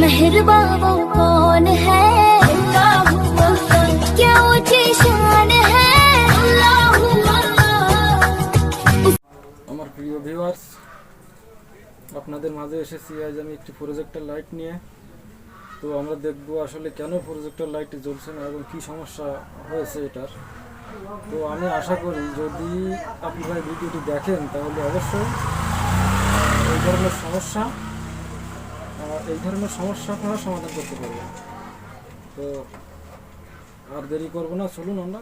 मेहरबान वो कौन है, अल्लाहु अल्लाह, क्या ऊंची शान है, अल्लाहु अल्लाह। আমার প্রিয় ভিউয়ার্স, আপনাদের মাঝে এসেছি আজ আমি একটি প্রজেক্টর লাইট নিয়ে। তো আমরা দেখব আসলে কেন প্রজেক্টর লাইটটি জ্বলছে না এবং কী সমস্যা হয়েছে এটার। তো আমি আশা করি যদি আপনারা ভিডিওটি দেখেন তাহলে অবশ্যই এই ধরনের সমস্যা আপনারা সমাধান করতে পারবেন। তো আর দেরি করবো না, চলুন আমরা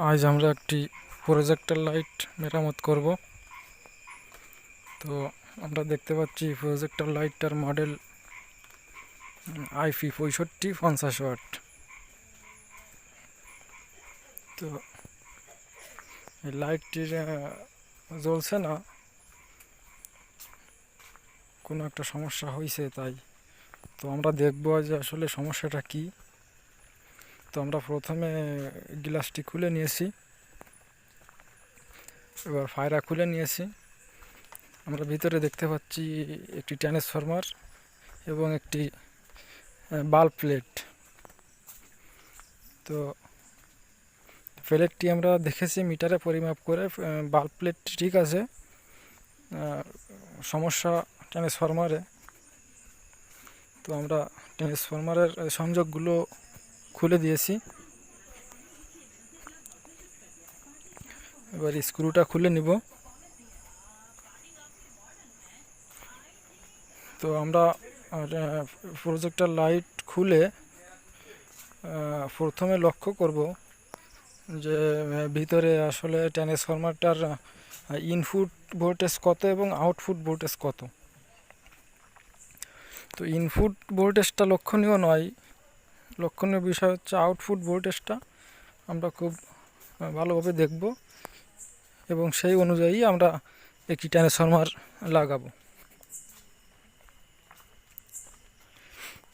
আজ আমরা একটি প্রজেক্টর লাইট মেরামত করব। তো আমরা দেখতে পাচ্ছি প্রজেক্টর লাইটটার মডেল IP 6550 ওয়াট। তো এই লাইটটির জ্বলছে না, কোনো একটা সমস্যা হয়েছে তাই। তো আমরা দেখব যে আসলে সমস্যাটা কি। তো আমরা প্রথমে গ্লাসটি খুলে নিয়েছি, এবার ফায়রা খুলে নিয়েছি। আমরা ভিতরে দেখতে পাচ্ছি একটি ট্রান্সফরমার এবং একটি বাল্ব প্লেট। তো প্লেটটি আমরা দেখেছি মিটারে পরিমাপ করে, বাল্ব প্লেটটি ঠিক আছে, সমস্যা ট্রান্সফরমারে। তো আমরা ট্রান্সফরমারের সংযোগগুলো খুলে দিয়েছি। এবার স্ক্রুটা খুলে নিব। তো আমরা প্রজেক্টর লাইট খুলে প্রথমে লক্ষ্য করব যে ভিতরে আসলে ট্রান্সফরমারটার ইনপুট ভোল্টেজ কত এবং আউটপুট ভোল্টেজ কত। তো ইনপুট ভোল্টেজটা লক্ষণীয় নয়, লক্ষণীয় বিষয় হচ্ছে আউটপুট ভোল্টেজটা আমরা খুব ভালোভাবে দেখব এবং সেই অনুযায়ী আমরা একটি ট্রান্সফরমার লাগাবো।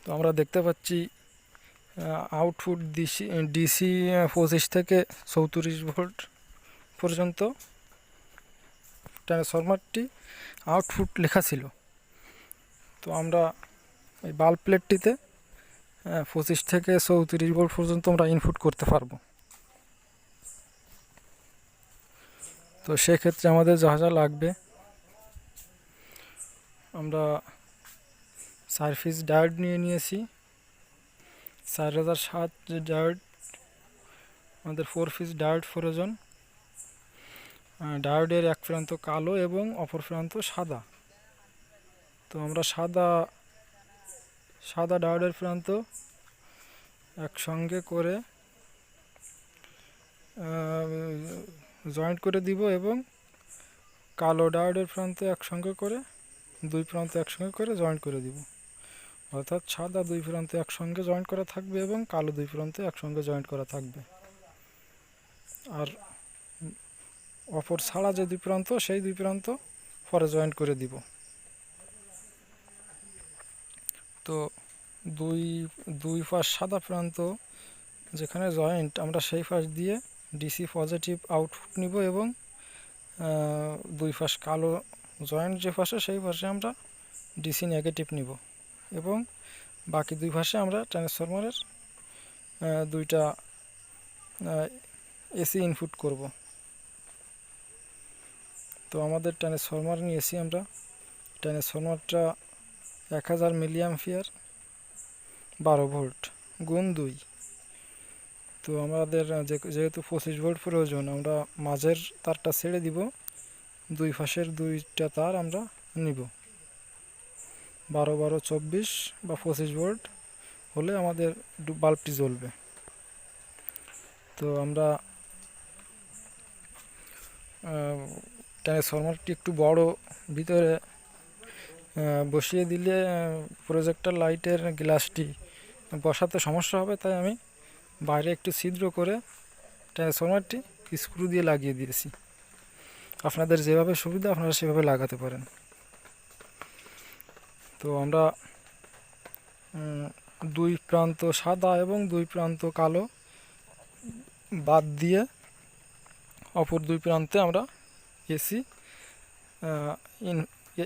তো আমরা দেখতে পাচ্ছি আউটপুট ডিসি 25 থেকে 34 ভোল্ট পর্যন্ত ট্রান্সফরমারটি আউটপুট লেখা ছিল। তো আমরা এই বাল্ব প্লেটটিতে 25 থেকে 34 ভোল্ট পর্যন্ত আমরা ইনপুট করতে পারবো। তো সেক্ষেত্রে আমাদের যা যা লাগবে, আমরা 4 পিস ডায়োড নিয়ে নিয়েছি। 4007 যে ডায়োড, আমাদের 4 পিস ডায়োড প্রয়োজন। ডায়োডের এক প্রান্ত কালো এবং অপর প্রান্ত সাদা। তো আমরা সাদা ডায়োডের প্রান্ত একসঙ্গে করে জয়েন্ট করে দিব এবং কালো ডায়োডের প্রান্ত একসঙ্গে করে, দুই প্রান্ত একসঙ্গে করে জয়েন্ট করে দিব। অর্থাৎ সাদা দুই প্রান্ত একসঙ্গে জয়েন্ট করা থাকবে এবং কালো দুই প্রান্ত একসঙ্গে জয়েন্ট করা থাকবে। আর অপর ছাড়া যে দুই প্রান্ত, সেই দুই প্রান্ত পরে জয়েন্ট করে দিব। তো দুই পাশ সাদা প্রান্ত যেখানে জয়েন্ট, আমরা সেই পাশ দিয়ে ডিসি পজিটিভ আউটপুট নিব এবং দুই পাশ কালো জয়েন্ট যে পাশে, সেই পাশে আমরা ডিসি নেগেটিভ নিব এবং বাকি দুই পাশে আমরা ট্রান্সফরমারের দুইটা এসি ইনপুট করব। তো আমাদের ট্রান্সফরমার নিয়েছি আমরা, ট্রান্সফরমারটা 1000 মিলিঅ্যাম্পিয়ার 12 ভোল্ট গুণ 2। তো আমাদের যেহেতু 25 ভোল্ট প্রয়োজন, আমরা মাঝের তারটা ছেড়ে দিব, দুই পাশের দুইটা তার আমরা নিব। 12 12 24 বা 25 ভোল্ট হলে আমাদের বাল্বটি জ্বলবে। তো আমরা ট্রান্সফরমারটি একটু বড় ভিতরে বসিয়ে দিলে প্রজেক্টর লাইটের গ্লাসটি বসাতে সমস্যা হবে, তাই আমি বাইরে একটু ছিদ্র করে ট্রান্সফরমারটি স্ক্রু দিয়ে লাগিয়ে দিয়েছি। আপনাদের যেভাবে সুবিধা আপনারা সেভাবে লাগাতে পারেন। তো আমরা দুই প্রান্ত সাদা এবং দুই প্রান্ত কালো বাদ দিয়ে অপর দুই প্রান্তে আমরা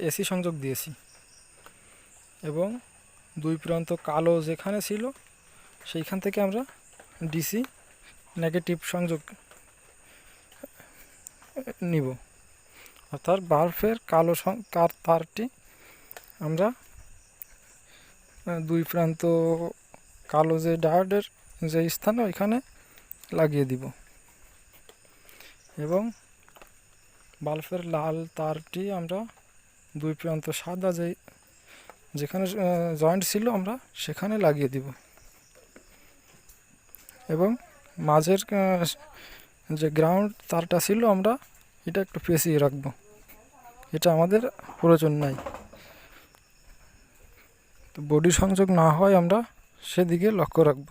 এসি সংযোগ দিয়েছি এবং দুই প্রান্ত কালো যেখানে ছিল সেইখান থেকে আমরা ডিসি নেগেটিভ সংযোগ নিব, অর্থাৎ বাল্বের কালো তারটি আমরা দুই প্রান্ত কালো যে ডায়োডের যে স্থানে ওইখানে লাগিয়ে দিব এবং বাল্বের লাল তারটি আমরা দুই প্রান্ত সাদা যেখানে জয়েন্ট ছিল আমরা সেখানে লাগিয়ে দিব এবং মাঝের যে গ্রাউন্ড তারটা ছিল আমরা এটা একটু পেঁচিয়ে রাখবো, এটা আমাদের প্রয়োজন নাই। তো বডি সংযোগ না হয় আমরা সেদিকে লক্ষ্য রাখব।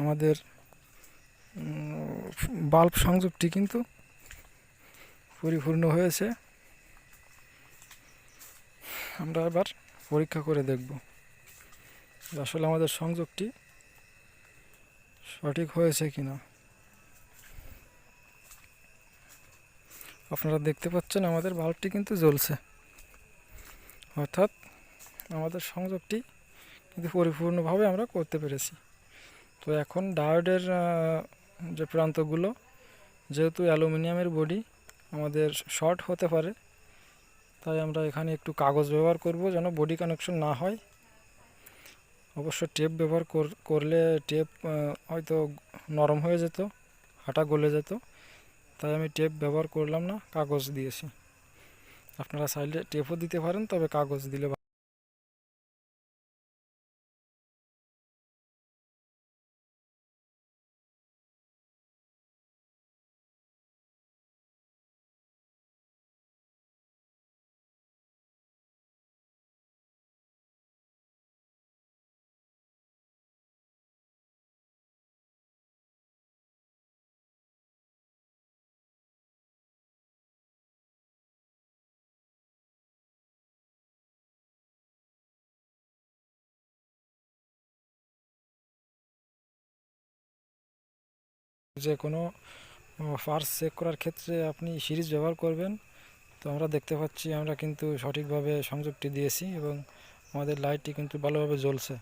আমাদের বাল্ব সংযোগটি কিন্তু পরিপূর্ণ হয়েছে। আমরা এবার পরীক্ষা করে দেখব আসলে আমাদের সংযোগটি সঠিক হয়েছে কিনা। আপনারা দেখতে পাচ্ছেন আমাদের বাল্বটি কিন্তু জ্বলছে, অর্থাৎ আমাদের সংযোগটি কিন্তু পরিপূর্ণভাবে আমরা করতে পেরেছি। তো এখন ডায়োডের যে প্রান্তগুলো, যেহেতু অ্যালুমিনিয়ামের বডি আমাদের শর্ট হতে পারে, তাই আমরা এখানে একটু কাগজ ব্যবহার করব যেন বডি কানেকশন না হয়। অবশ্য টেপ ব্যবহার করলে টেপ হয়তো নরম হয়ে যেত, হাঁটা গলে যেত, তাই আমি টেপ ব্যবহার করলাম না, কাগজ দিয়েছি। আপনারা চাইলে টেপও দিতে পারেন, তবে কাগজ দিলে যে কোনো পার্টস চেক করার ক্ষেত্রে আপনি সিরিজ ব্যবহার করবেন। তো আমরা দেখতে পাচ্ছি আমরা কিন্তু সঠিকভাবে সংযোগটি দিয়েছি এবং আমাদের লাইটটি কিন্তু ভালোভাবে জ্বলছে।